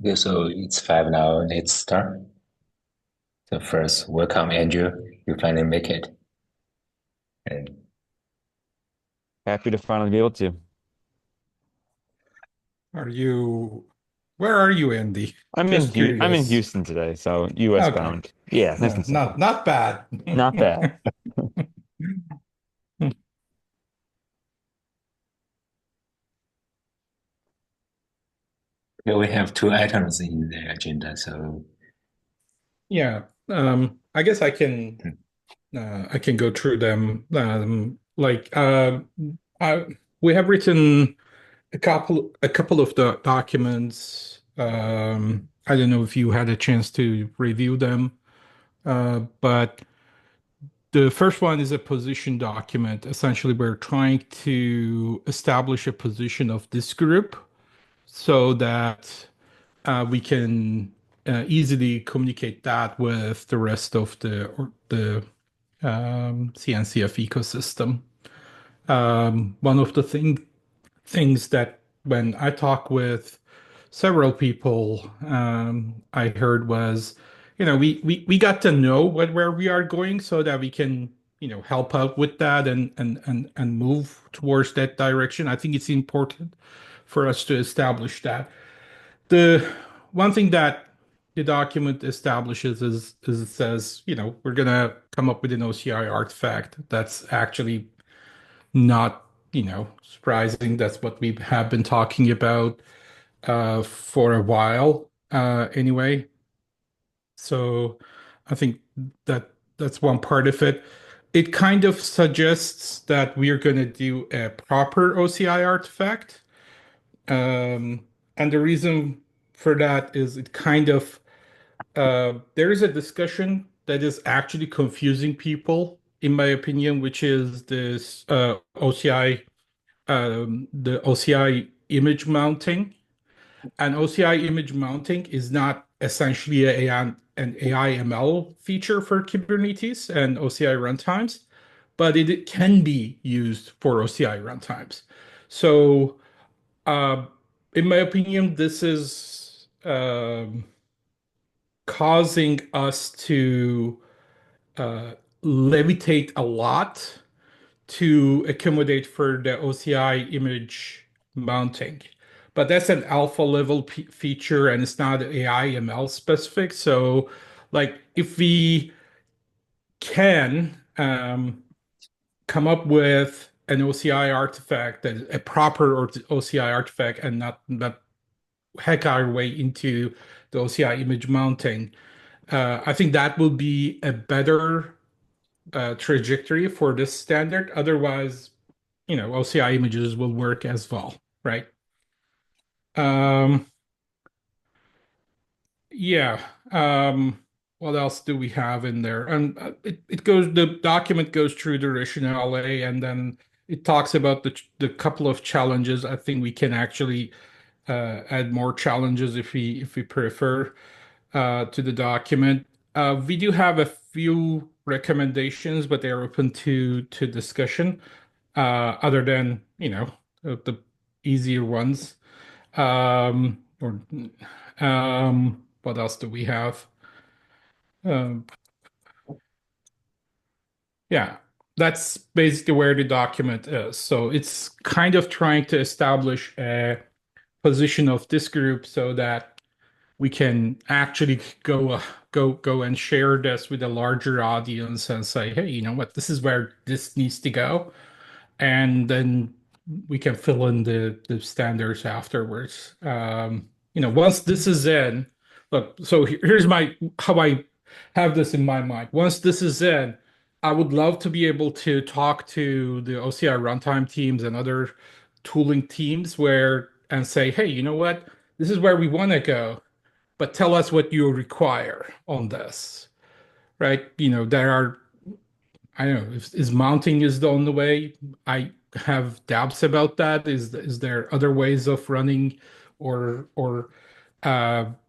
Okay, so it's five now. Let's start. So first, welcome, Andrew. You finally make it. And Happy to finally be able to. Are you, where are you, Andy? Just I'm in curious. Houston today, so US Okay. bound. Yeah, nice Yeah, and simple. not bad. Not bad. here we have two items in the agenda. So Yeah, I guess I can go through them. I, we have written a couple of the documents. I don't know if you had a chance to review them, but the first one is a position document. Essentially, we're trying to establish a position of this group so that we can easily communicate that with the rest of the CNCF ecosystem. One of the things that when I talk with several people, I heard was, we got to know where we are going so that we can, help out with that and move towards that direction. I think it's important for us to establish that. The one thing that the document establishes is it says, we're gonna come up with an OCI artifact that's actually not, surprising. That's what we have been talking about for a while anyway. So I think that that's one part of it. It kind of suggests that we are going to do a proper OCI artifact. Um, and the reason for that is it kind of there is a discussion that is actually confusing people, in my opinion, which is this the OCI image mounting. And OCI image mounting is not essentially an AI ML feature for Kubernetes and OCI runtimes, but it can be used for OCI runtimes. So, uh, in my opinion, this is causing us to uh, levitate a lot to accommodate for the OCI image mounting. But that's an alpha level feature and it's not AI ML specific. So, like, if we can come up with an OCI artifact that is a proper or OCI artifact and not hack our way into the OCI image mounting, I think that will be a better trajectory for this standard. Otherwise, OCI images will work as well, right? Um, yeah. What else do we have in there? And the document goes through the rationale, and then it talks about the couple of challenges. I think we can actually add more challenges if we prefer to the document. We do have a few recommendations, but they're open to discussion. Other than the easier ones. Or what else do we have? Um, yeah, that's basically where the document is. So it's kind of trying to establish a position of this group so that we can actually go and share this with a larger audience and say, hey, you know what, this is where this needs to go. And then we can fill in the standards afterwards. Once this is in, look, so here's my how I have this in my mind. Once this is in, I would love to be able to talk to the OCI runtime teams and other tooling teams where and say, hey, you know what? This is where we want to go, but tell us what you require on this, right? There are I don't know if is mounting is the only way. I have doubts about that. Is there other ways of running or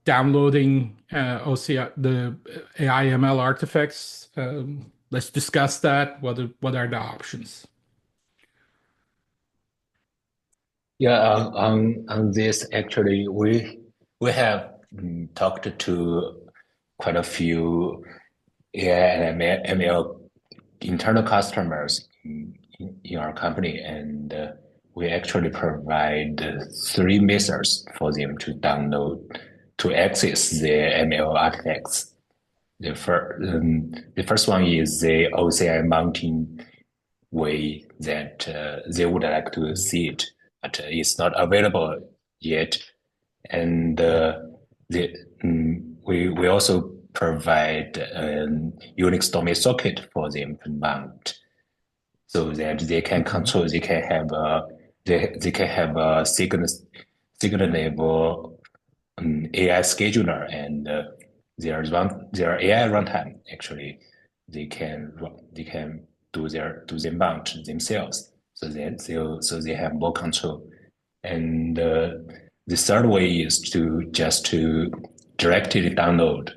downloading OCI the AIML artifacts? Let's discuss that. What are the options? yeah, on this actually we have talked to quite a few AI and ML internal customers in our company, and we actually provide three methods for them to download to access the ML artifacts. The first one is the OCI mounting way that they would like to see it, but it's not available yet. And the, we also provide Unix domain socket for them to mount, so that they can Okay. control. They can have a signal level AI scheduler, and their AI runtime actually they can do the mount themselves, so that they have more control. And the third way is to just to directly download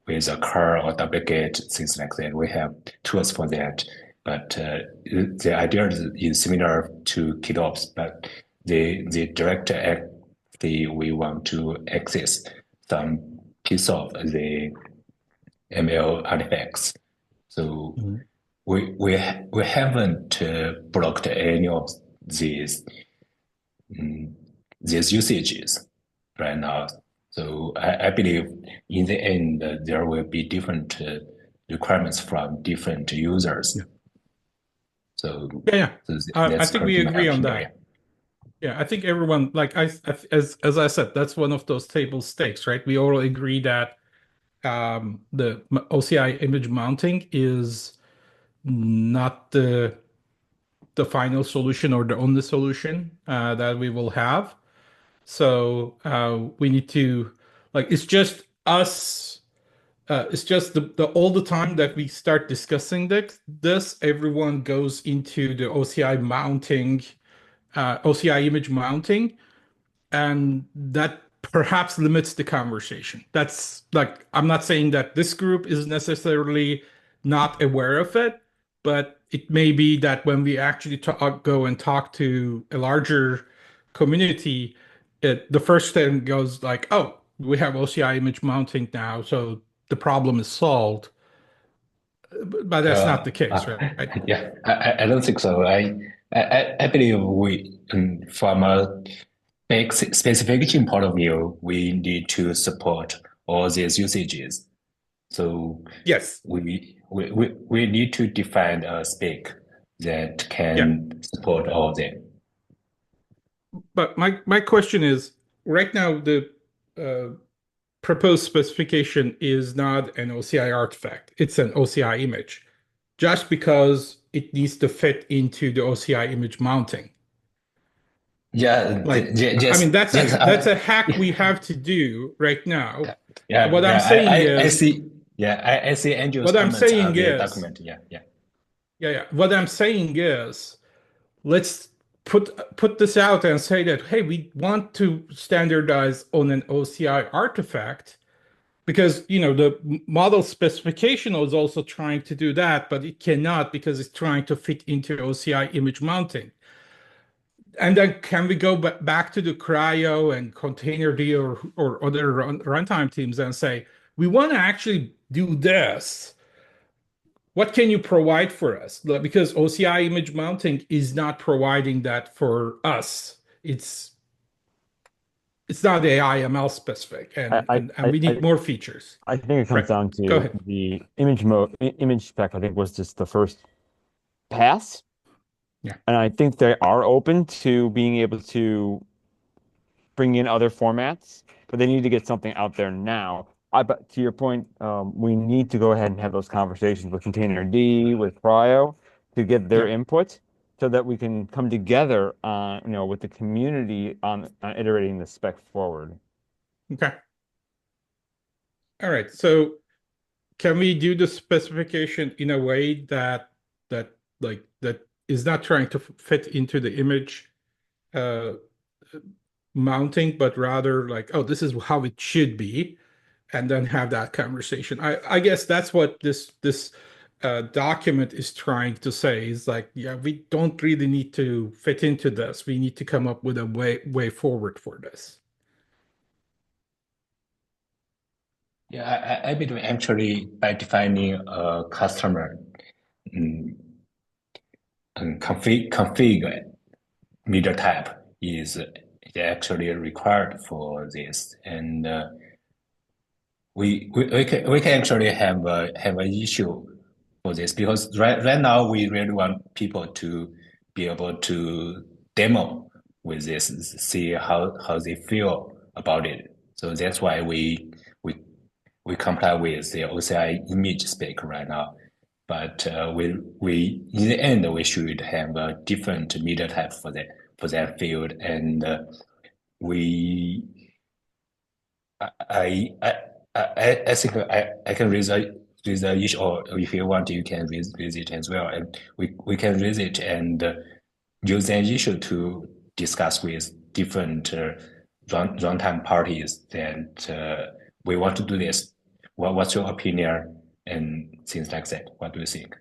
with a car or duplicate, things like that. We have tools for that. But the idea is similar to KidOps, but the direct we want to access some piece of the ML artifacts. So Mhm. we haven't blocked any of these these usages right now. So I believe in the end there will be different requirements from different users. Yeah. So, Yeah, yeah. I that's think we currently my agree on opinion. Yeah. that. Yeah, I think everyone, like as I said, that's one of those table stakes, right? We all agree that the OCI image mounting is not the final solution or the only solution that we will have. So we need to like it's just us. It's just the all the time that we start discussing this, everyone goes into the OCI mounting, OCI image mounting, and that perhaps limits the conversation. That's like, I'm not saying that this group is necessarily not aware of it, but it may be that when we actually go and talk to a larger community, the first thing goes like, oh, we have OCI image mounting now, so the problem is solved. But that's not Uh, the case, uh, right? yeah, I don't think so. I believe from a specification point of view, we need to support all these usages. So Yes. we need to define a spec that Yeah. can support all of them. But my question is, right now the uh, proposed specification is not an OCI artifact. It's an OCI image, just because it needs to fit into the OCI image mounting. Yeah, Like, I mean, just that's a hack we have to do right now. yeah, What I'm yeah. saying I is, see. Yeah, I see Andrew's what I'm comments on saying the is, document. Yeah, yeah. yeah, yeah. What I'm saying is, let's put this out and say that, hey, we want to standardize on an OCI artifact. Because the model specification is also trying to do that, but it cannot because it's trying to fit into OCI image mounting. And then can we go back to the cryo and containerd or other runtime teams and say, we want to actually do this. What can you provide for us? Because OCI image mounting is not providing that for us. It's not AI ML specific, I, and, I, and and I, we need I more features. I think it comes Right. down Go to ahead. the image spec, I think was just the first pass. Yeah. And I think they are open to being able to bring in other formats, but they need to get something out there now. But to your point, we need to go ahead and have those conversations with Containerd, with Cryo, to get their Yeah. input so that we can come together on, with the community on iterating the spec forward. Okay. All right. So can we do the specification in a way that is not trying to fit into the image uh, mounting, but rather like, oh, this is how it should be, and then have that conversation. I guess that's what this document is trying to say is like, yeah, we don't really need to fit into this. We need to come up with a way forward for this. Yeah, I believe actually by defining a customer um, config meter type is actually required for this, and we can actually have an issue for this because right now we really want people to be able to demo with this, see how they feel about it. So that's why we we comply with the OCI image spec right now. But we in the end we should have a different meter type for that field, and we I I I think I can raise the issue, or if you want, you can raise it as well, and we can raise it and use that issue to discuss with different runtime parties that we want to do this. What's your opinion and things like that? What do you think?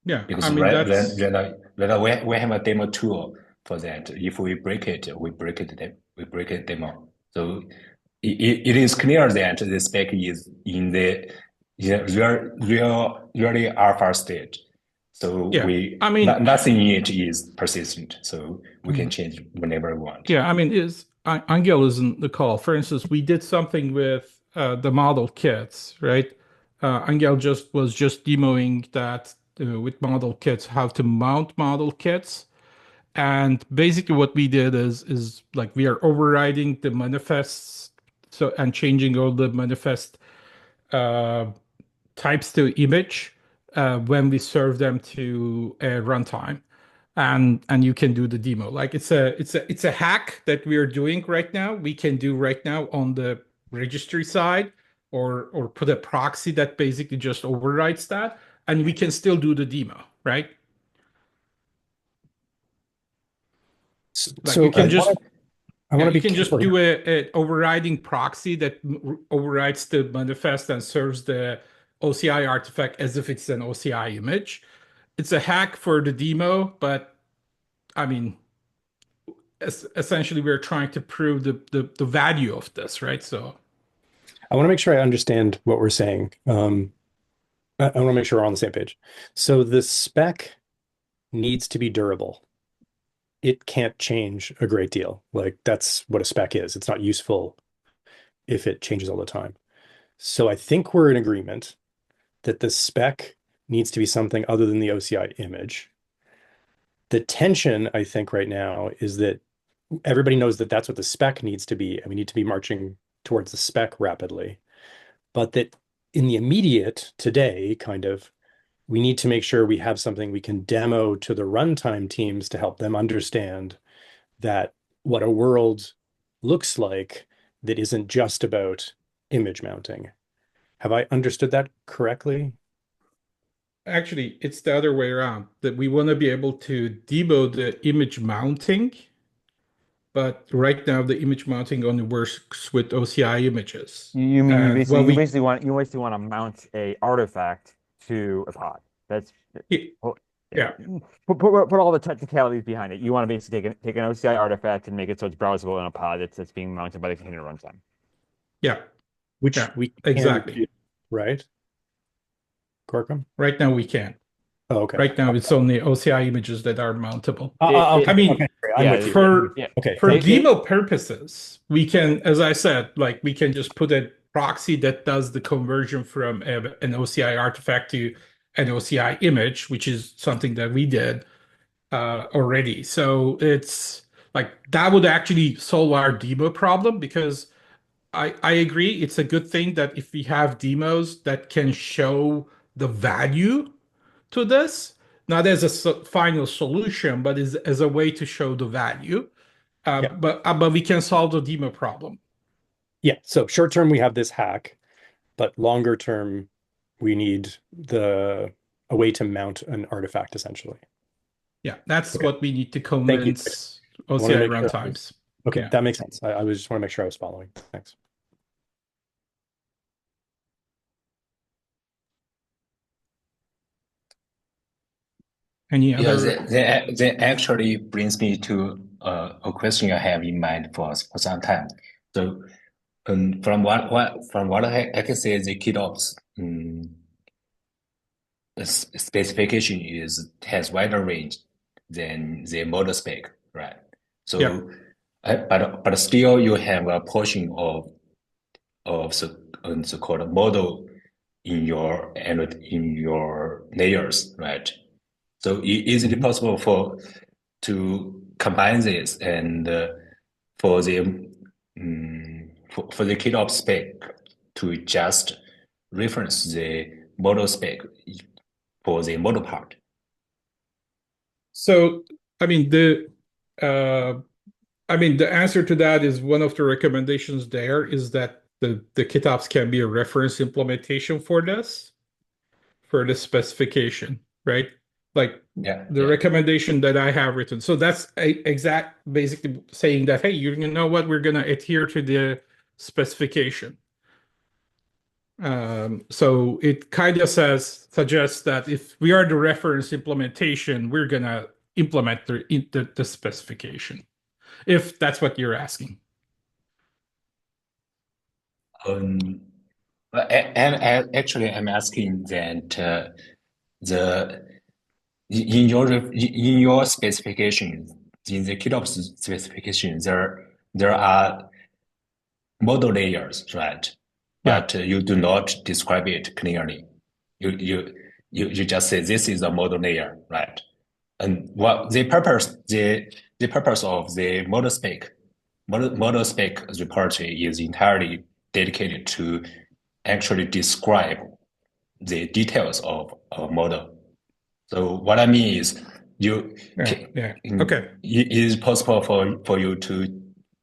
Yeah, I Because mean that's right now we have a demo tool for that. If we break it, we break it demo. So it is clear that the spec is in the really alpha stage. So yeah. we I mean, nothing in it is persistent. So we can mm, change whenever we want. yeah, I mean, is Angel is in the call. For instance, we did something with the model kits, right? Angel just demoing that with model kits, how to mount model kits. And basically what we did is like we are overriding the manifests so and changing all the manifest uh, types to image when we serve them to a runtime. And you can do the demo. Like it's a hack that we are doing right now. We can do right now on the registry side or put a proxy that basically just overrides that, and we can still do the demo, right? Like you So can just I Yeah, want to you be can just careful here. do a overriding proxy that overrides the manifest and serves the OCI artifact as if it's an OCI image. It's a hack for the demo, but I mean, essentially, we're trying to prove the value of this, right? So, I want to make sure I understand what we're saying. I want to make sure we're on the same page. So the spec needs to be durable. It can't change a great deal. Like that's what a spec is. It's not useful if it changes all the time. So I think we're in agreement that the spec needs to be something other than the OCI image. The tension, I think, right now is that everybody knows that that's what the spec needs to be, and we need to be marching towards the spec rapidly. But that in the immediate today, kind of, we need to make sure we have something we can demo to the runtime teams to help them understand that what a world looks like that isn't just about image mounting. Have I understood that correctly? actually, it's the other way around that we want to be able to demo the image mounting, but right now the image mounting only works with OCI images. You mean And what we you basically want to mount a artifact to a pod. That's well, yeah. yeah, Put all the technicalities behind it. You want to basically take an OCI artifact and make it so it's browsable in a pod that's being mounted by the container runtime. yeah, Which yeah, we can exactly. do, right? Corcoran? Right now we can. Oh, okay. Right now it's only OCI images that are mountable. Okay. I mean, Okay. I'm Yeah, with you. for yeah. Okay. for Thank you. demo purposes, we can, as I said, like we can just put a proxy that does the conversion from an OCI artifact to an OCI image, which is something that we did already. So it's like that would actually solve our demo problem because I agree it's a good thing that if we have demos that can show the value to this, not as a final solution, but as a way to show the value. Yeah. But we can solve the demo problem. Yeah. So short term, we have this hack, but longer term, we need a way to mount an artifact essentially. Yeah, that's Okay. what we need to Thank you. convince I want to OCI make sure I was runtimes. okay. Yeah. That makes sense. I was just want to make sure I was following. Thanks. Any Yeah, other? that actually brings me to a question I have in mind for some time. So And from what I can say, the KitOps specification has wider range than the model spec, right? Yeah. So, but still you have a portion of so-called model in your layers, right? So is it Mhm. possible to combine this and for the KitOps spec to just reference the model spec for the model part? So, I mean, uh, the answer to that is one of the recommendations there is that the GitOps can be a reference implementation for this specification, right? Like Yeah, the yeah. recommendation that I have written. So that's basically saying that, hey, you know what, we're gonna adhere to the specification. So it kind of suggests that if we are the reference implementation, we're gonna implement the specification, if that's what you're asking. Um, and actually, I'm asking that the in your specification, in the KitOps specification, there are model layers, right? Yeah. But you do not describe it clearly. You you you just say this is a model layer, right? And what the purpose of the model spec repository is entirely dedicated to actually describe the details of a model. So what I mean is, you Yeah. ca- Yeah. Okay. it is possible for you to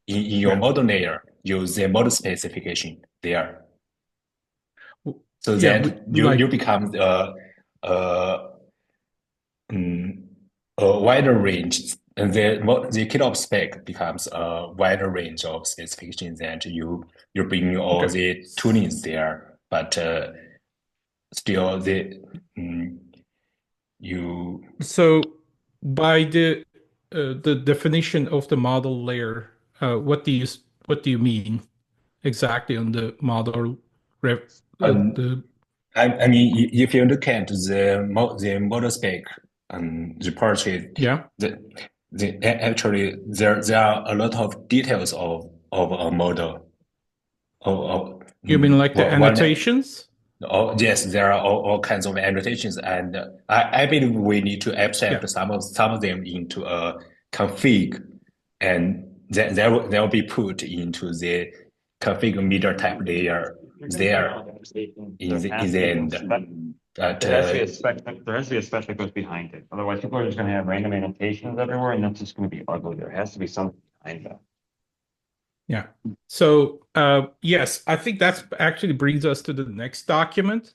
in your Yeah. model layer use the model specification there, so Yeah. that you Like, become a, mm, a wider range, and the KitOps spec becomes a wider range of specifications that you bring all okay. the tunings there, but still mm, you So by the definition of the model layer, what do you mean exactly on the model rev um, the I mean, if you look at the model spec repository, yeah? the actually there are a lot of details of a model. You mean like the One, annotations? oh, yes, there are all kinds of annotations, and I believe we need to Yeah. abstract some of them into a config, and that will be put into the config meter type layer You're going to bring there out annotations, in there the has in to the be end. But there has to be a spec. There has to be a spec that goes behind it. Otherwise, people are just going to have random annotations everywhere, and that's just going to be ugly. There has to be something behind that. Yeah. So yes, I think that's actually brings us to the next document.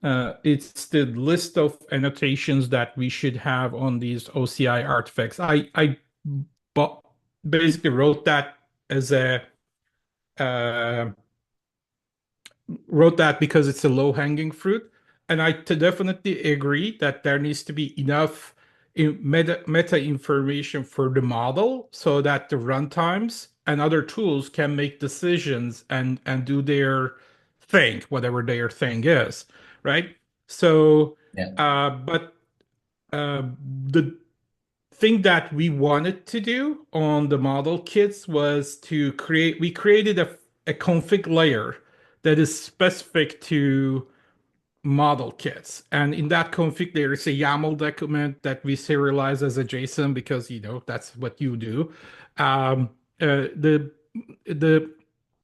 It's the list of annotations that we should have on these OCI artifacts. I bu- basically wrote that as a uh, wrote that because it's a low-hanging fruit, and I definitely agree that there needs to be enough meta information for the model so that the runtimes and other tools can make decisions and do their thing, whatever their thing is, right? So, yeah, but uh, the thing that we wanted to do on the model kits was we created a config layer that is specific to model kits. And in that config, there is a YAML document that we serialize as a JSON because, that's what you do. Um, the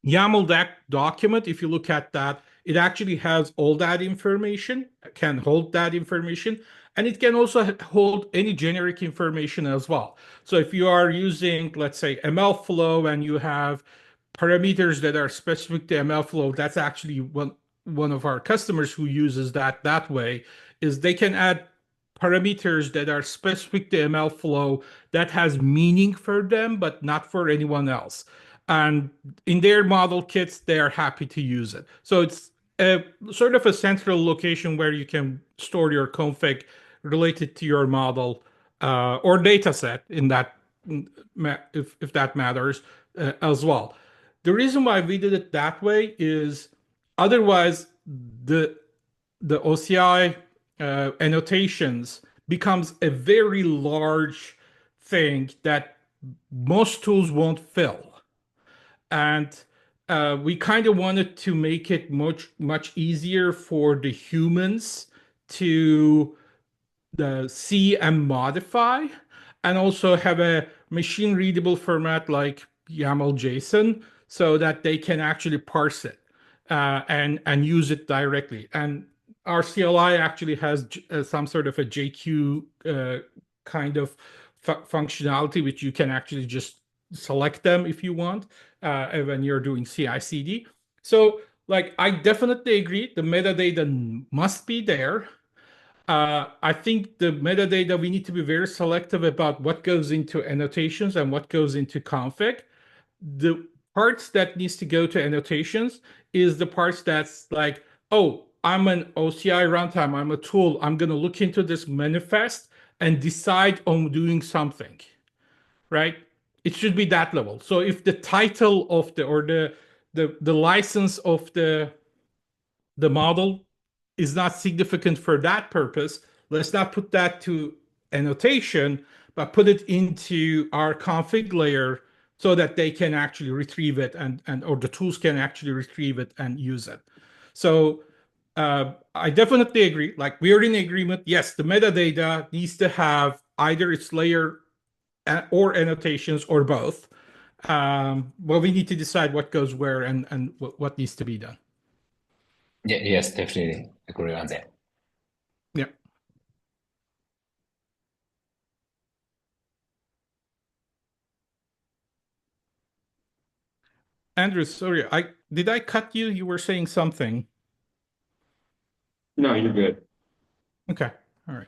YAML document, if you look at that, it actually has all that information, can hold that information, and it can also hold any generic information as well. So if you are using, let's say, MLflow, and you have parameters that are specific to MLflow, that's actually one of our customers who uses that way, is they can add parameters that are specific to MLflow that has meaning for them, but not for anyone else. And in their model kits, they are happy to use it. So it's a sort of a central location where you can store your config related to your model or data set in that, if that matters as well. the reason why we did it that way is otherwise the the OCI annotations becomes a very large thing that most tools won't fill. And we kind of wanted to make it much easier for the humans to see and modify, and also have a machine readable format like YAML JSON so that they can actually parse it and use it directly. And our CLI actually has some sort of a JQ kind of functionality, which you can actually just select them if you want when you're doing CI/CD. So, like, I definitely agree the metadata must be there. I think the metadata, we need to be very selective about what goes into annotations and what goes into config. The parts that needs to go to annotations is the parts that's like, oh, I'm an OCI runtime, I'm a tool, I'm going to look into this manifest and decide on doing something, right? It should be that level. So if the title of the or the license of the model is not significant for that purpose, let's not put that to annotation, but put it into our config layer so that they can actually retrieve it and or the tools can actually retrieve it and use it. So I definitely agree. Like, we're in agreement. Yes, the metadata needs to have either its layer or annotations or both. But we need to decide what goes where and what needs to be done. Yeah, yes, definitely agree on that. Yeah. Andrew, sorry, I cut you? You were saying something. No, you're good. Okay. All right.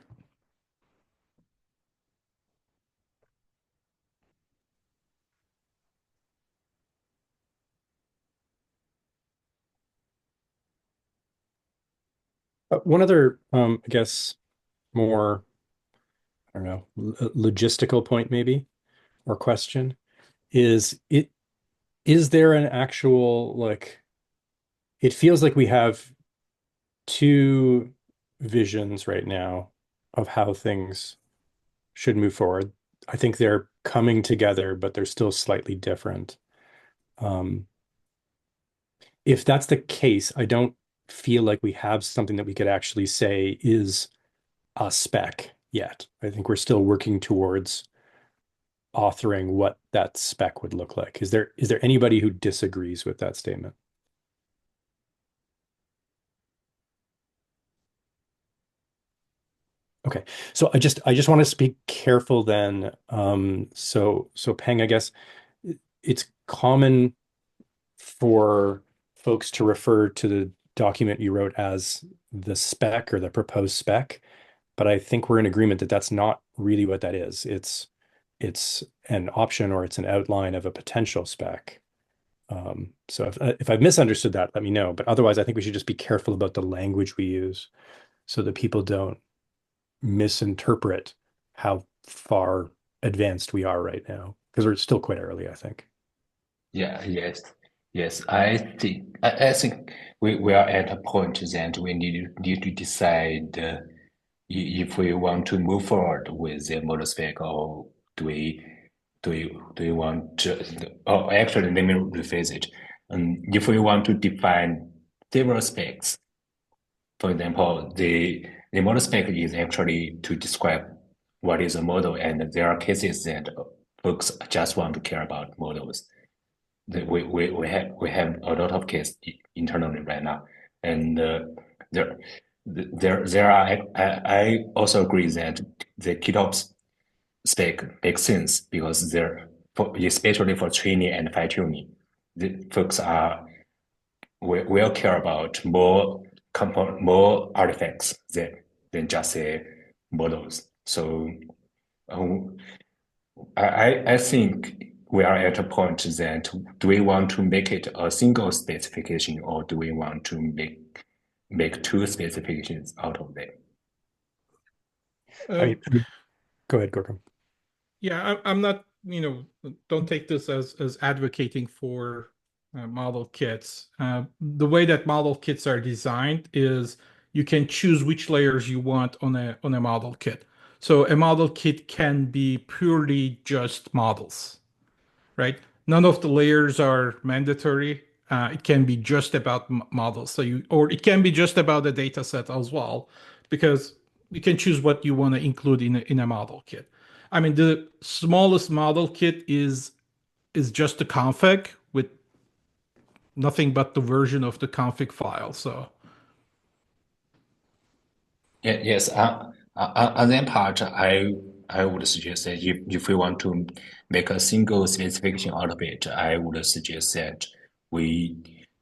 One other, I guess, more, I don't know, logistical point maybe, or question is there an actual, like, it feels like we have two visions right now of how things should move forward. I think they're coming together, but they're still slightly different. Um, if that's the case, I don't feel like we have something that we could actually say is a spec yet. I think we're still working towards authoring what that spec would look like. Is there anybody who disagrees with that statement? Okay, so I just want to be careful then. So Peng, I guess it's common for folks to refer to the document you wrote as the spec or the proposed spec, but I think we're in agreement that that's not really what that is. It's an option or it's an outline of a potential spec. So if I've misunderstood that, let me know. But otherwise, I think we should just be careful about the language we use so that people don't misinterpret how far advanced we are right now, because we're still quite early, I think. Yeah, yes, yes. I think we are at a point that we need to decide if we want to move forward with the model spec, or do we want to, oh, actually, let me rephrase it. If we want to define several specs, for example, the model spec is actually to describe what is a model, and there are cases that folks just want to care about models. We have a lot of cases internally right now, and there there are. I also agree that the GitOps spec makes sense because especially for training and fine tuning, the folks will care about more artifacts than just say models. So um, I think we are at a point that do we want to make it a single specification, or do we want to make two specifications out of them? Uh, Go ahead, Gorkum. yeah, I'm not, don't take this as advocating for model kits. The way that model kits are designed is you can choose which layers you want on a model kit. So a model kit can be purely just models, right? None of the layers are mandatory. It can be just about models. Or it can be just about the data set as well, because you can choose what you want to include in a model kit. I mean, the smallest model kit is just a config with nothing but the version of the config file. So Yes. On that part, I would suggest that if we want to make a single specification out of it, I would suggest that we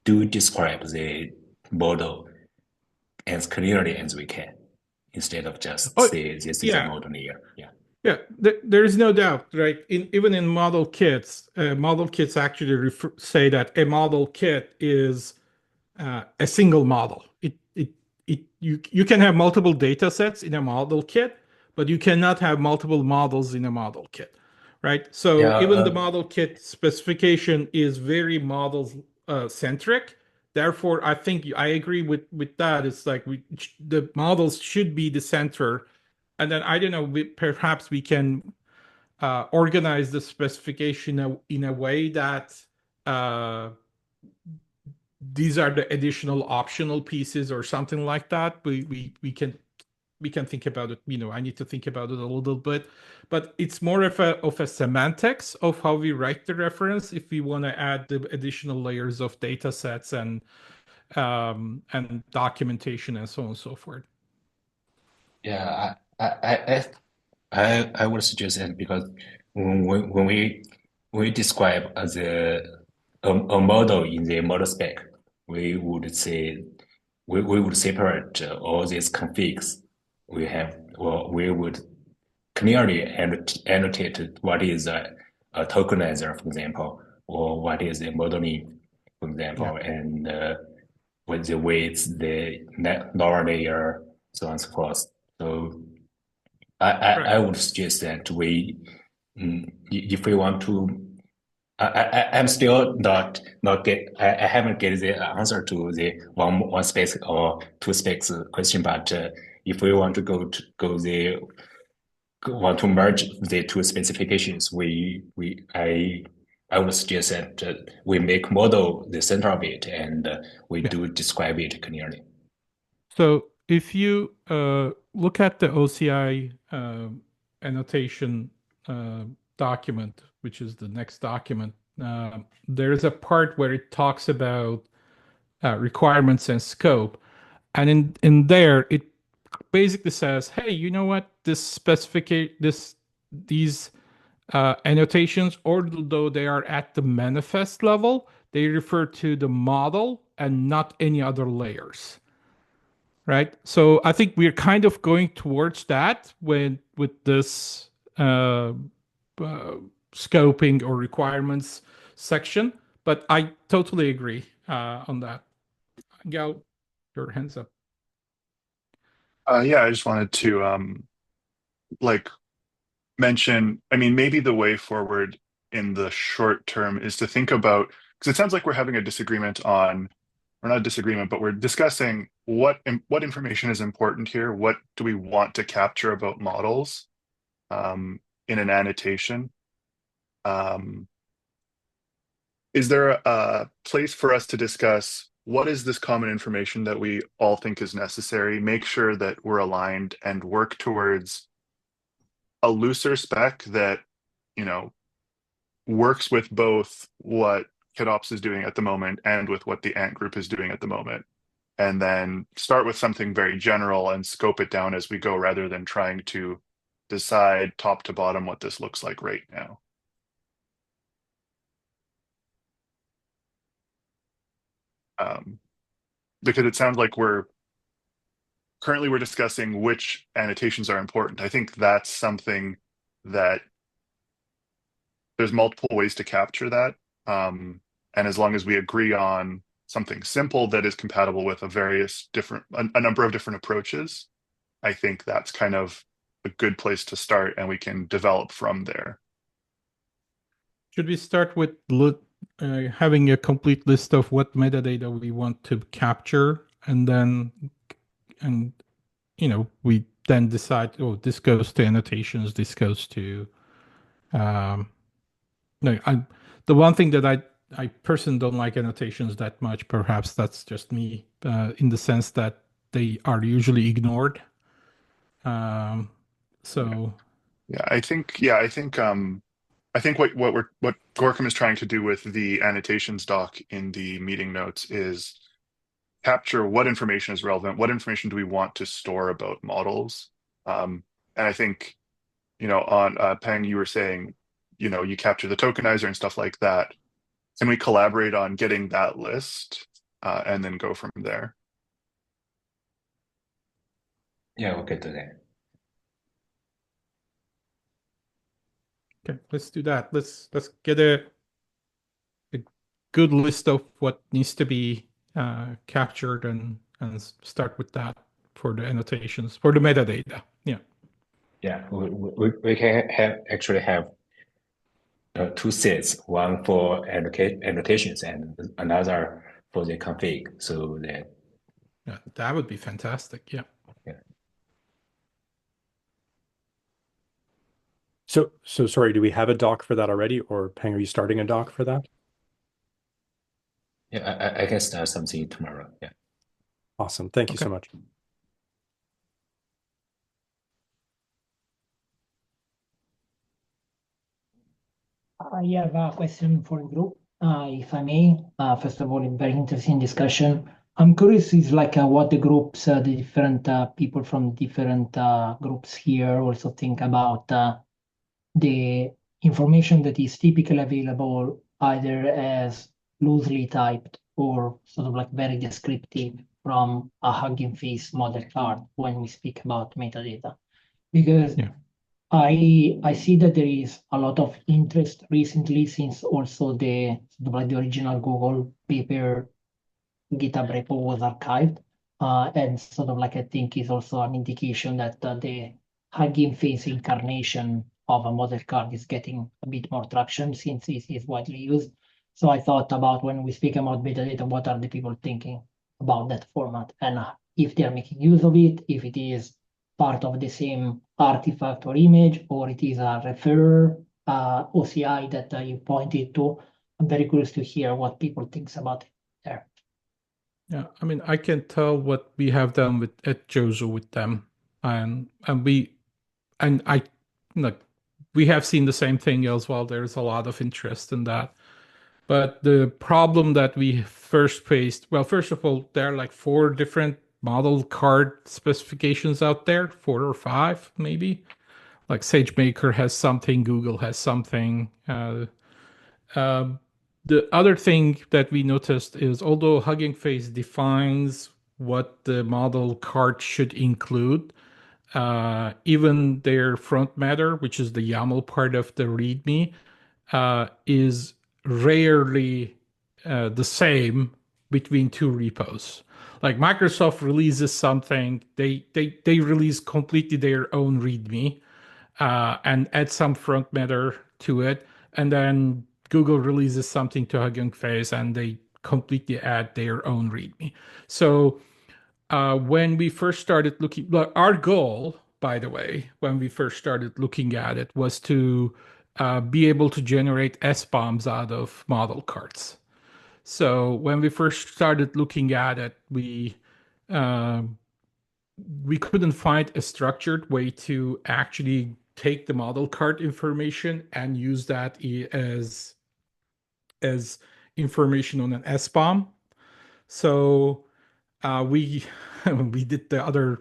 do describe the model as clearly as we can, instead of just oh say this is a yeah, model layer. Yeah. yeah, there is no doubt, right? Even in model kits actually say that a model kit is a single model. You can have multiple data sets in a model kit, but you cannot have multiple models in a model kit, right? So Yeah. even the model kit specification is very model centric. Therefore, I think I agree with that. It's like the models should be the center, and then I don't know. Perhaps we can organize the specification in a way that uh, these are the additional optional pieces or something like that. We can think about it. I need to think about it a little bit, but it's more of a semantics of how we write the reference if we want to add the additional layers of data sets and documentation and so on and so forth. Yeah. I would suggest that because when we describe as a model in the model spec, we would say we would separate all these configs we have, or we would clearly annotate what is a tokenizer, for example, or what is a modeling, for Yeah, example, and with the weights, the lower layer, so on and so forth. So right. I would suggest that if we want to, I'm still not get, I haven't get the answer to the one specs or two specs question, but if we want to want to merge the two specifications, I would suggest that we make model the center of it, and we Yeah. do describe it clearly. So if you look at the OCI annotation uh, document, which is the next document, there is a part where it talks about requirements and scope, and in there it basically says, "Hey, you know what? These annotations, although they are at the manifest level, they refer to the model and not any other layers." Right. So I think we're kind of going towards that with this uh, scoping or requirements section. But I totally agree on that. Gal, your hands up. Yeah, I just wanted to like mention, I mean, maybe the way forward in the short term is to think about, because it sounds like we're having a disagreement on, or not a disagreement, but we're discussing what information is important here. What do we want to capture about models in an annotation? Um, is there a place for us to discuss what is this common information that we all think is necessary? Make sure that we're aligned and work towards a looser spec that, you know, works with both what KitOps is doing at the moment and with what the Ant group is doing at the moment. And then start with something very general and scope it down as we go rather than trying to decide top to bottom what this looks like right now. Because it sounds like we're discussing which annotations are important. I think that's something that there's multiple ways to capture that. And as long as we agree on something simple that is compatible with a number of different approaches, I think that's kind of a good place to start, and we can develop from there. Should we start with having a complete list of what metadata we want to capture, and then and we then decide, oh, this goes to annotations, this goes to no, the one thing that I personally don't like annotations that much. Perhaps that's just me, in the sense that they are usually ignored. Um, so I think what Gorkum is trying to do with the annotations doc in the meeting notes is capture what information is relevant, what information do we want to store about models. And I think, on Peng, you were saying, you capture the tokenizer and stuff like that. Can we collaborate on getting that list and then go from there? Yeah, we can do that. okay, let's do that. Let's get a good list of what needs to be captured, and start with that for the annotations, for the metadata. Yeah. Yeah, we can actually have two sets, one for annotations and another for the config. So that Yeah, that would be fantastic. Yeah. yeah, So sorry, do we have a doc for that already, or Peng, are you starting a doc for that? yeah, I can start something tomorrow. Yeah. Awesome. Thank you Okay. so much. I have a question for the group, if I may. First of all, a very interesting discussion. I'm curious is like what the groups, the different people from different groups here also think about the information that is typically available either as loosely typed or sort of like very descriptive from a Hugging Face model card when we speak about metadata. Because Yeah. I see that there is a lot of interest recently since also the sort of like the original Google paper GitHub repo was archived. And sort of like I think is also an indication that the Hugging Face incarnation of a model card is getting a bit more traction since it is widely used. So I thought about when we speak about metadata, what are the people thinking about that format and if they are making use of it, if it is part of the same artifact or image, or it is a referrer OCI that you pointed to. I'm very curious to hear what people thinks about it there. Yeah, I mean, I can tell what we have done with at Jozo with them, and we and I like we have seen the same thing as well. There's a lot of interest in that. But the problem that we first faced, well, first of all, there are like four different model card specifications out there, four or five maybe. Like SageMaker has something, Google has something. Um, the other thing that we noticed is although Hugging Face defines what the model card should include, even their front matter, which is the YAML part of the README, is rarely the same between two repos. Like Microsoft releases something, they release completely their own README and add some front matter to it, and then Google releases something to Hugging Face, and they completely add their own README. So when we first started looking, our goal, by the way, when we first started looking at it, was to be able to generate SBOMs out of model cards. So when we first started looking at it, we couldn't find a structured way to actually take the model card information and use that as information on an SBOM. So we we did the other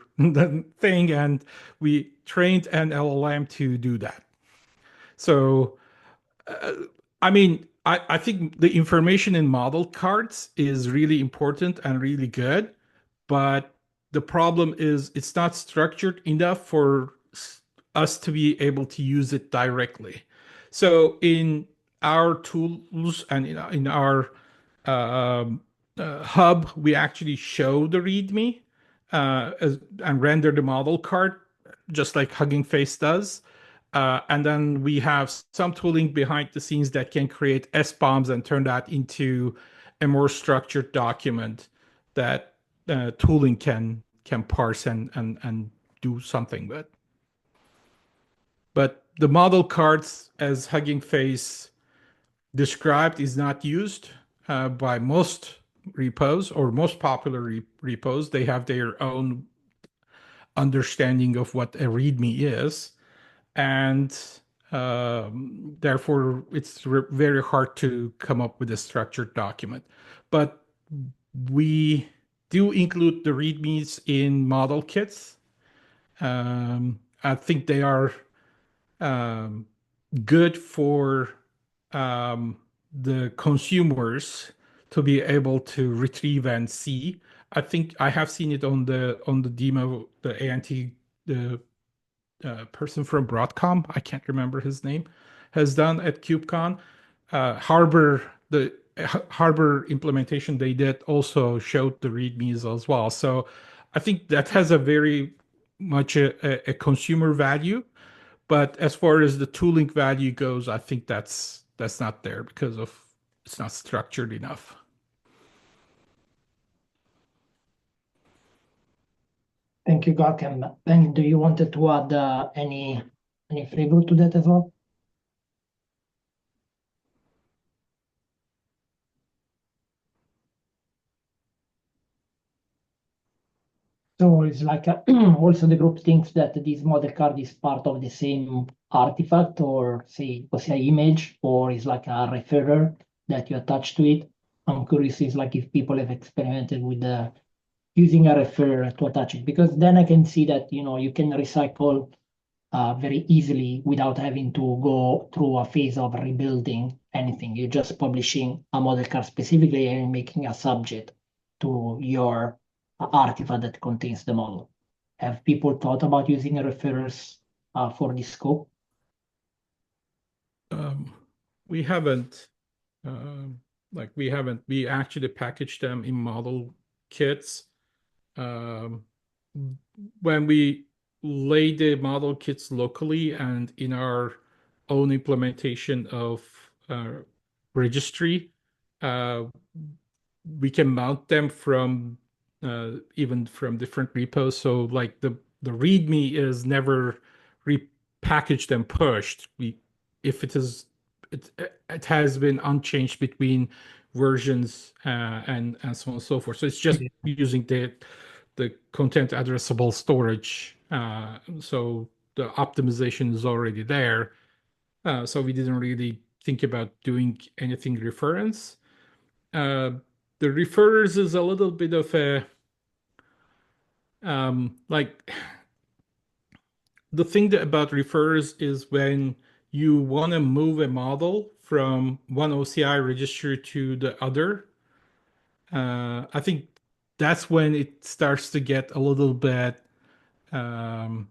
thing, and we trained an LLM to do that. So I mean, I think the information in model cards is really important and really good, but the problem is it's not structured enough for us to be able to use it directly. So in our tools and in our um, hub, we actually show the README and render the model card just like Hugging Face does. And then we have some tooling behind the scenes that can create SBOMs and turn that into a more structured document that tooling can parse and do something with. But the model cards, as Hugging Face described, is not used by most repos or most popular repos. They have their own understanding of what a README is, and therefore it's very hard to come up with a structured document. But we do include the READMEs in model kits. I think they are good for the consumers to be able to retrieve and see. I think I have seen it on the demo, the ANT, the person from Broadcom, I can't remember his name, has done at KubeCon. The Harbor implementation they did also showed the READMEs as well. So I think that has a very much a consumer value. But as far as the tooling value goes, I think that's not there because of it's not structured enough. Thank you, Gorkem. Ben, do you want to add any flavor to that as well? So it's like also the group thinks that this model card is part of the same artifact or say image, or is like a referrer that you attach to it. I'm curious is like if people have experimented with using a referrer to attach it, because then I can see that you can recycle very easily without having to go through a phase of rebuilding anything. You're just publishing a model card specifically and making a subject to your artifact that contains the model. Have people thought about using referrers for this scope? We haven't. We actually packaged them in model kits. When we lay the model kits locally and in our own implementation of registry, we can mount them from even from different repos. So like the README is never repackaged and pushed. If it is it has been unchanged between versions and so on and so forth. So it's just using the content addressable storage. So the optimization is already there. So we didn't really think about doing anything reference. The referrers is a little bit of a like the thing about referrers is when you want to move a model from one OCI registry to the other, I think that's when it starts to get a little bit. You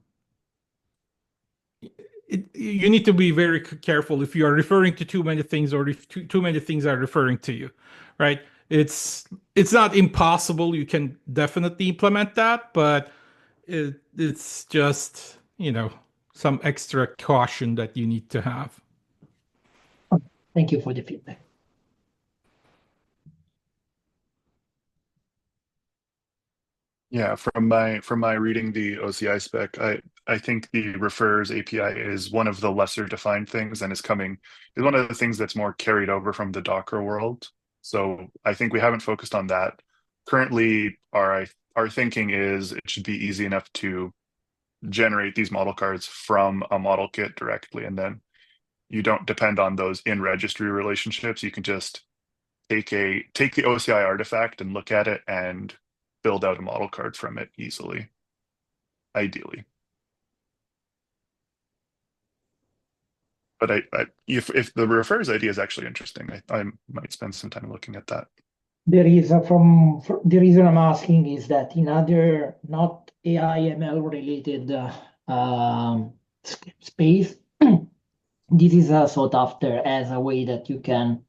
need to be very careful if you are referring to too many things, or if too many things are referring to you, right? It's not impossible. You can definitely implement that, but it's just some extra caution that you need to have. Thank you for the feedback. Yeah, from my reading the OCI spec, I think the refers API is one of the lesser defined things and is one of the things that's more carried over from the Docker world. So I think we haven't focused on that. Currently, our thinking is it should be easy enough to generate these model cards from a model kit directly, and then you don't depend on those in registry relationships. You can just take the OCI artifact and look at it and build out a model card from it easily, ideally. But if the refers idea is actually interesting, I might spend some time looking at that. The reason I'm asking is that in other not AI ML related space, this is sought after as a way that you can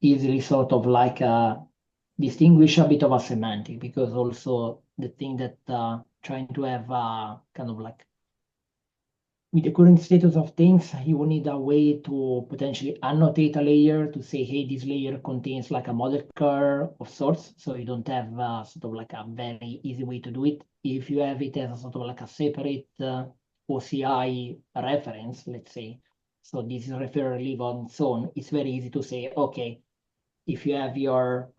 easily sort of like distinguish a bit of a semantic, because also the thing that trying to have kind of like with the current status of things, you will need a way to potentially annotate a layer to say, hey, this layer contains like a model car of sorts. So you don't have sort of like a very easy way to do it. If you have it as a sort of like a separate OCI reference, let's say, so this is refer live on its own, it's very easy to say, okay, if you have your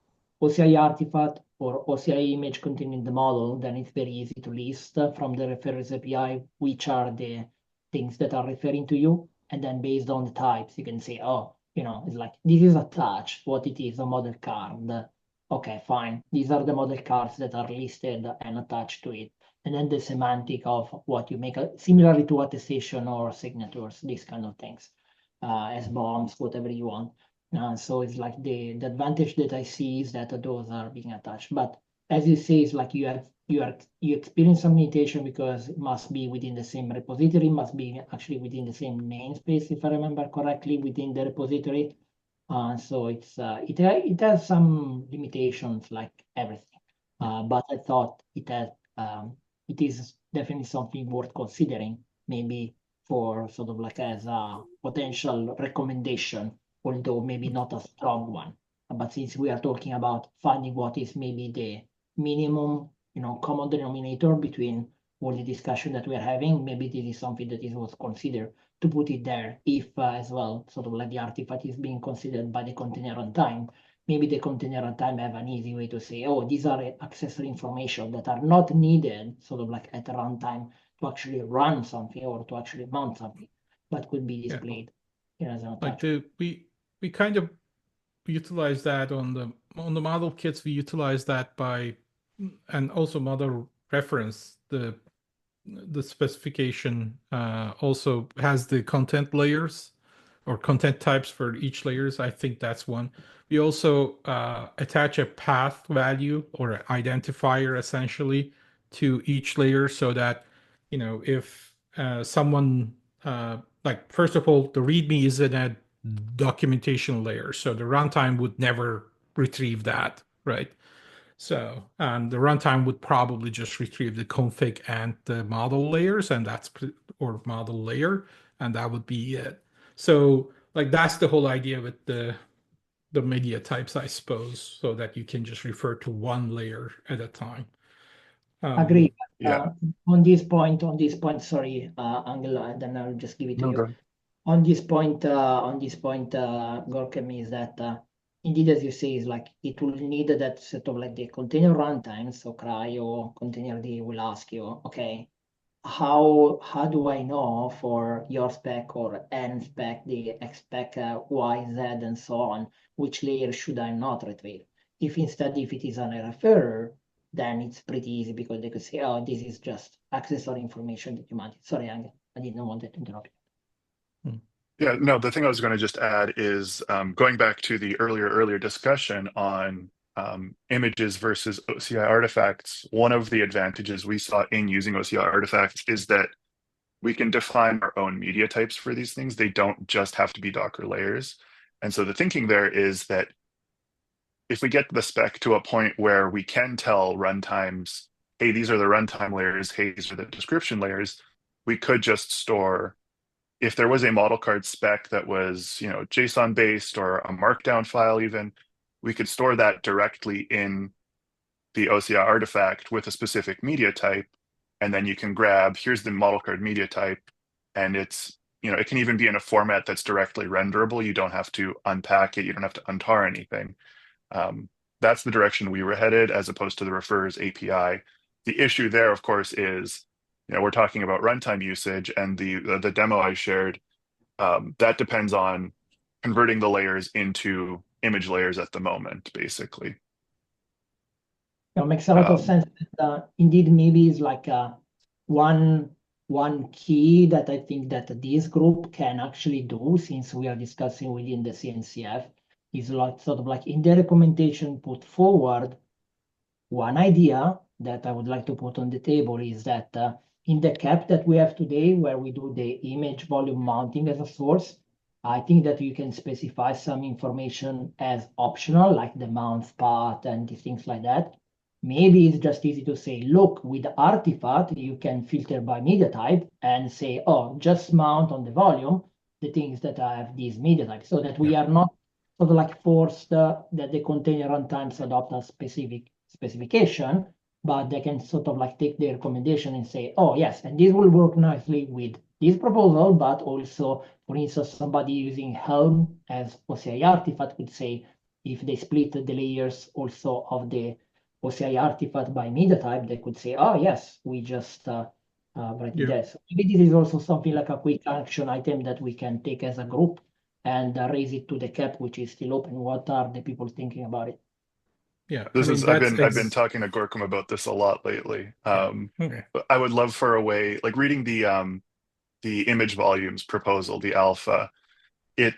OCI artifact or OCI image containing the model, then it's very easy to list from the reference API which are the things that are referring to you. And then based on the types, you can say, oh, it's like this is attached, what it is, a model card. Okay, fine. These are the model cards that are listed and attached to it. And then the semantic of what you make, similarly to attestation or signatures, these kind of things, as bombs, whatever you want. So it's like the advantage that I see is that those are being attached. But as you say, it's like you experience some mutation because it must be within the same repository, must be actually within the same namespace, if I remember correctly, within the repository. So it has some limitations like everything. But I thought it is definitely something worth considering, maybe for sort of like as a potential recommendation, although maybe not a strong one. But since we are talking about finding what is maybe the minimum, common denominator between all the discussion that we are having, maybe this is something that is worth consider to put it there if as well, sort of like the artifact is being considered by the container runtime. Maybe the container runtime have an easy way to say, oh, these are accessory information that are not needed, sort of like at runtime to actually run something or to actually mount something, but could be displayed as an Like attachment. we kind of utilize that on the model kits. We utilize that by, and also model reference, the specification also has the content layers or content types for each layers. I think that's one. We also attach a path value or an identifier essentially to each layer so that, if someone, like, first of all, the README is in a documentation layer, so the runtime would never retrieve that, right? So the runtime would probably just retrieve the config and the model layers, and or model layer, and that would be it. So like that's the whole idea with the media types, I suppose, so that you can just refer to one layer at a time. Agree. Yeah. On this point, sorry, Angela, and then I'll just give it to No, you. go ahead. On this point, Gorkem, is that indeed, as you say, is like it will need that sort of like the container runtime. So cry or container D will ask you, okay, how do I know for your spec or N spec, the X spec, Y, Z, and so on, which layer should I not retrieve? If instead, if it is an referrer, then it's pretty easy because they could say, oh, this is just accessory information that you wanted. Sorry, Angela, I didn't want to interrupt you. Yeah, no, the thing I was going to just add is going back to the earlier discussion on images versus OCI artifacts. One of the advantages we saw in using OCI artifacts is that we can define our own media types for these things. They don't just have to be Docker layers. And so the thinking there is that if we get the spec to a point where we can tell runtimes, hey, these are the runtime layers, hey, these are the description layers, we could just store, if there was a model card spec that was, JSON based or a markdown file even, we could store that directly in the OCI artifact with a specific media type. And then you can grab, here's the model card media type. And it's, it can even be in a format that's directly renderable. You don't have to unpack it. You don't have to untar anything. That's the direction we were headed as opposed to the referrers API. The issue there, of course, is, we're talking about runtime usage, and the demo I shared, that depends on converting the layers into image layers at the moment, basically. Makes a lot of sense. Indeed, maybe is like one key that I think that this group can actually do, since we are discussing within the CNCF, is like sort of like in the recommendation put forward. One idea that I would like to put on the table is that in the cap that we have today, where we do the image volume mounting as a source, I think that you can specify some information as optional, like the mount path and things like that. maybe it's just easy to say, look, with artifact, you can filter by media type and say, oh, just mount on the volume the things that have these media types, so that we are not sort of like forced that the container runtimes adopt a specific specification, but they can sort of like take the recommendation and say, oh, yes, and this will work nicely with this proposal, but also, for instance, somebody using Helm as OCI artifact would say, if they split the layers also of the OCI artifact by media type, they could say, oh, yes, we just write Yeah. this. Maybe this is also something like a quick action item that we can take as a group and raise it to the cap, which is still open. What are the people thinking about it? Yeah, This I mean is I've been talking to Gorkum about this a lot lately. okay. But I would love for a way, like reading the image volumes proposal, the alpha, it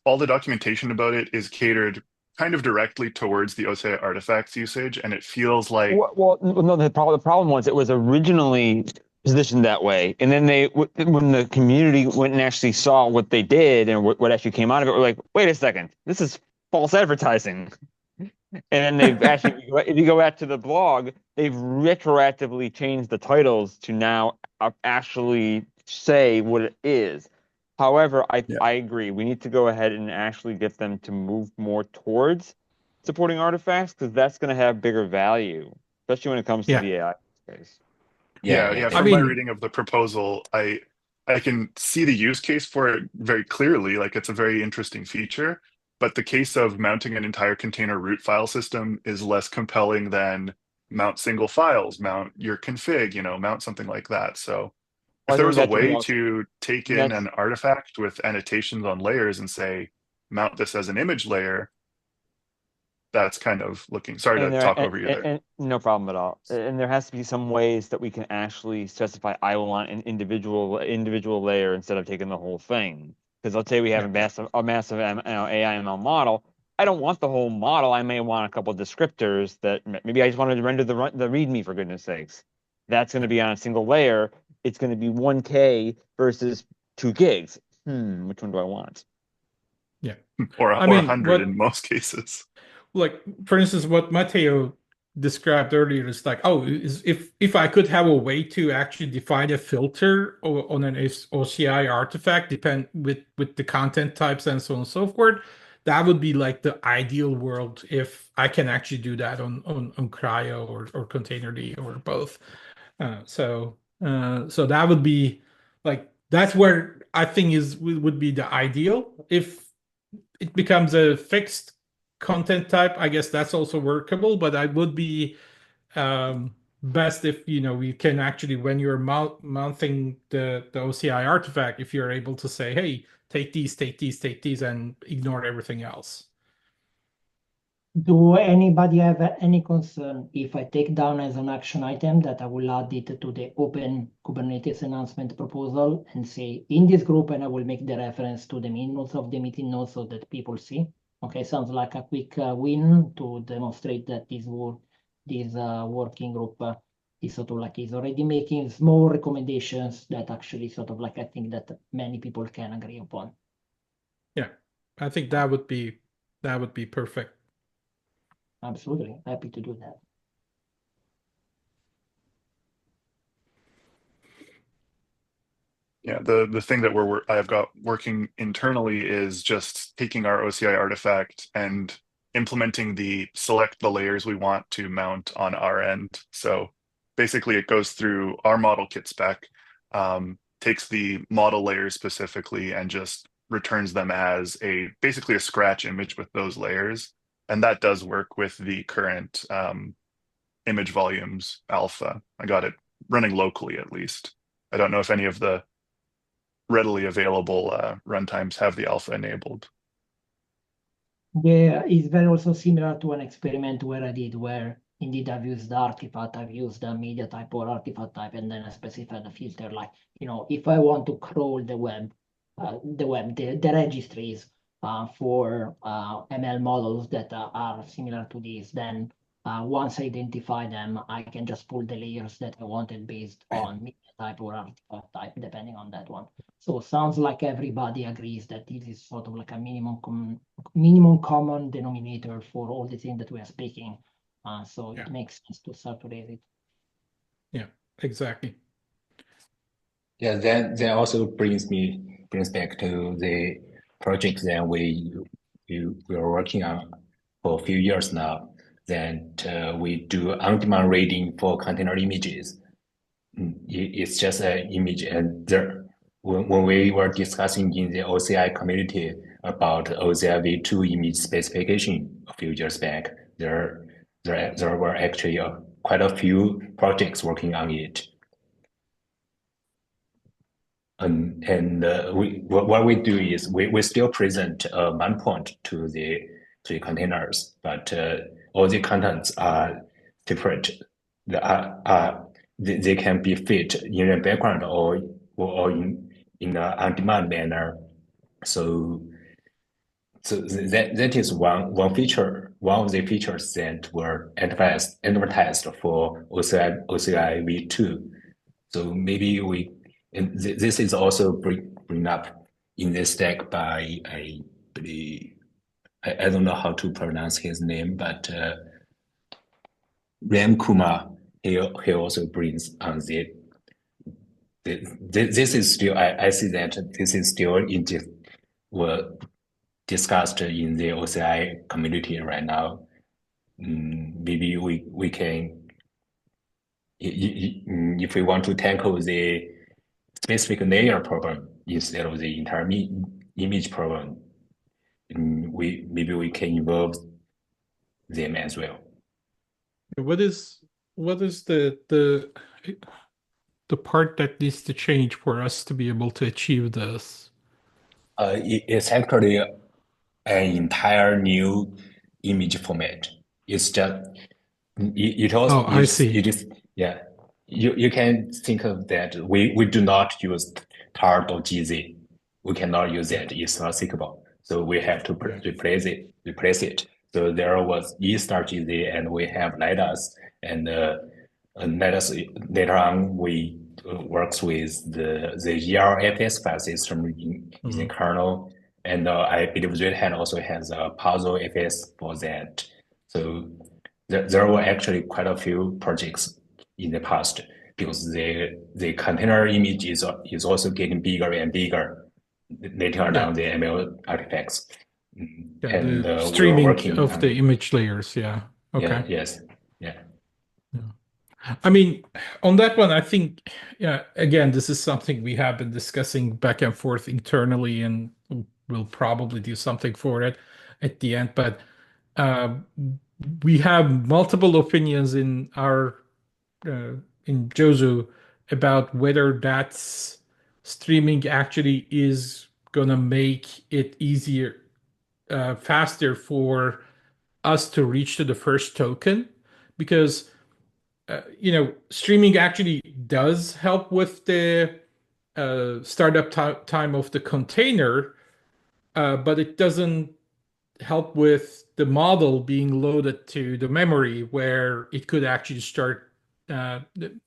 all the documentation about it is catered kind of directly towards the OCI artifacts usage, and it feels like Well, no, the problem was it was originally positioned that way, and then when the community went and actually saw what they did and what actually came out of it, we're like, wait a second, this is false advertising. And then they've actually, if you go back to the blog, they've retroactively changed the titles to now actually say what it is. However, Yeah. I agree. We need to go ahead and actually get them to move more towards supporting artifacts, because that's going to have bigger value, especially when it comes to the AI space. Yeah. I From my mean, reading of the proposal, I can see the use case for it very clearly. Like it's a very interesting feature, but the case of mounting an entire container root file system is less compelling than mount single files, mount your config, mount something like that. So if I there think was a that's way about to take in that's an artifact with annotations on layers and say, mount this as an image layer, that's kind of looking. Sorry to and there talk over you there. and no problem at all. And there has to be some ways that we can actually specify I want an individual layer instead of taking the whole thing. Because let's say we have a massive AI ML model. I don't want the whole model. I may want a couple of descriptors that maybe I just wanted to render the README, for goodness sakes. That's going to be on a single layer. It's going to be 1K versus 2 gigs. Which one do I want? yeah. Or I mean, 100 in most cases. like for instance, what Matteo described earlier is like, oh, if I could have a way to actually define a filter on an OCI artifact, depend with the content types and so on and so forth, that would be like the ideal world if I can actually do that on Cryo or Containerd or both. So that would be like that's where I think would be the ideal. If it becomes a fixed content type, I guess that's also workable, but I would be best if you can actually, when you're mounting the OCI artifact, if you're able to say, hey, take these, take these, take these, and ignore everything else. Do anybody have any concern if I take down as an action item that I will add it to the open Kubernetes announcement proposal and say in this group, and I will make the reference to the main notes of the meeting notes so that people see. Okay, sounds like a quick win to demonstrate that this working group is sort of like is already making small recommendations that actually sort of like I think that many people can agree upon. Yeah, I think that would be perfect. Absolutely, happy to do that. Yeah, the thing that I've got working internally is just taking our OCI artifact and implementing select the layers we want to mount on our end. So basically it goes through our model kit spec, takes the model layers specifically and just returns them as basically a scratch image with those layers. And that does work with the current image volumes alpha. I got it running locally at least. I don't know if any of the readily available runtimes have the alpha enabled. Yeah, it's very also similar to an experiment where I did where indeed I've used the artifact, I've used the media type or artifact type, and then I specified a filter like, if I want to crawl the registries for ML models that are similar to these, then once I identify them, I can just pull the layers that I wanted based on media type or artifact type, depending on that one. So sounds like everybody agrees that this is sort of like a minimum common denominator for all the things that we are speaking. So Yeah. it makes sense to saturate it. Yeah, exactly. Yeah, that also brings back to the project that we are working on for a few years now. That we do on-demand reading for container images. It's just an image, and there when we were discussing in the OCI community about OCI v2 image specification a few years back, there were actually quite a few projects working on it. And what we do is we still present one point to the containers, but all the contents are separate. They can be fit in the background or in an on-demand manner. So that is one feature, one of the features that were advertised for OCI v2. So maybe and this is also bring up in this deck by I believe I don't know how to pronounce his name, but Ram Kumar. He also brings on this is still I see that this is still were discussed in the OCI community right now. Maybe we can if we want to tackle the specific layer problem instead of the entire image problem, we can involve them as well. What is the part that needs to change for us to be able to achieve this? It's actually an entire new image format. It's just it also Oh, I see. it is yeah. You can think of that we do not use tart or GZ. We cannot use Yeah, that. It's not seekable. So we have to yeah, replace it. So there was E star GZ and we have Lidas and Lidas later on we works with the ERFS file system in the mhm. kernel. And I believe Red Hat also has a puzzle FS for that. So there were actually quite a few projects in the past because the container image is also getting bigger and bigger later Yeah, down the ML artifacts. yeah. And The we were streaming working of the on, image layers. Yeah. yeah, Okay. yes, yeah. Yeah. I mean, on that one, I think, yeah, again, this is something we have been discussing back and forth internally, and we'll probably do something for it at the end. But uh, we have multiple opinions uh, in Jozu about whether that's streaming actually is gonna make it easier, faster for us to reach to the first token, because streaming actually does help with the startup time of the container, but it doesn't help with the model being loaded to the memory where it could actually start the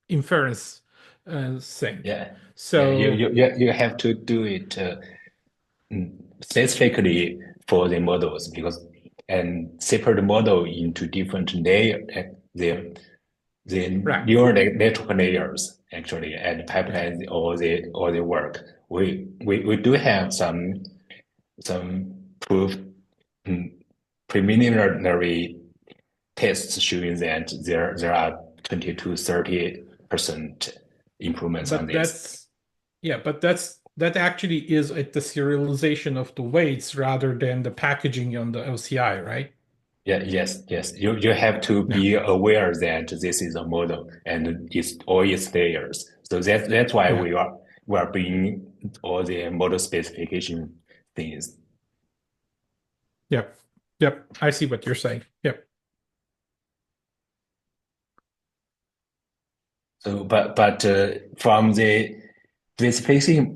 inference thing. Yeah, yeah, So, you have to do it specifically for the models because and separate the model into different layer the right. neural network layers actually and Yeah. pipeline all the work. We do have some proof mm, preliminary tests showing that there are 20 to 30% improvements on But this. that actually is at the serialization of the weights rather than the packaging on the OCI, right? Yeah, yes. You have to Yeah. be aware that this is a model and it's all its layers. So that's why Yeah. we are bringing all the model specification things. Yep. Yep. I see what you're saying. Yep. So, but from the specification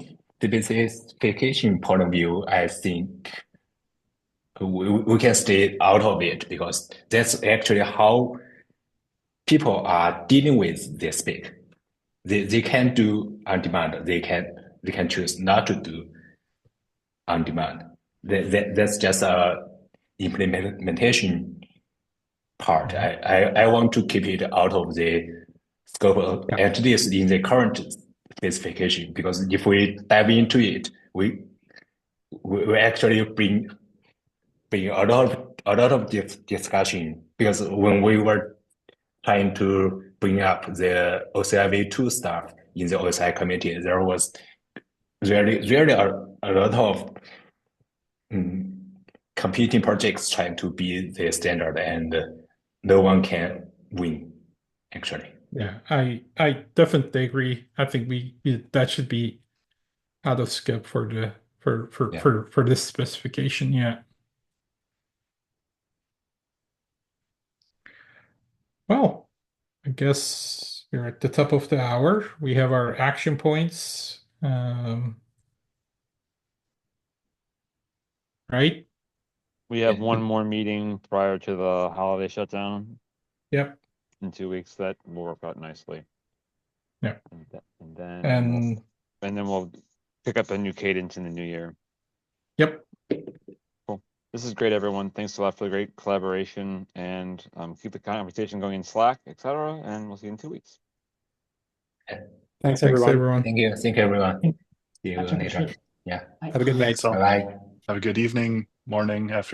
point of view, I think we can stay out of it because that's actually how people are dealing with their spec. They can do on demand. They can choose not to do on demand. That's just a implementation part. I want to keep it out of the scope of, Yeah. at least in the current specification, because if we dive into it, we actually bring a lot of discussion, because when we were trying to bring up the OCI v2 stuff in the OSI committee, there was really a lot of competing projects trying to be the standard, and no one can win, actually. Yeah, I definitely agree. I think that should be out of scope for the Yeah. for this specification. Yeah. Well, I guess we're at the top of the hour. We have our action points. Right? We have one more meeting prior to the holiday shutdown Yep. in 2 weeks. That will work out nicely. Yeah. And then And we'll pick up a new cadence in the new year. yep. Cool. This is great, everyone. Thanks a lot for the great collaboration, and keep the conversation going in Slack, etc. And we'll see you in 2 weeks. Thanks, Thanks, everyone. everyone. Thank you. Thank you, everyone. See you Much later. appreciated. Yeah. Have a good night. So Bye bye. have a good evening, morning, afternoon.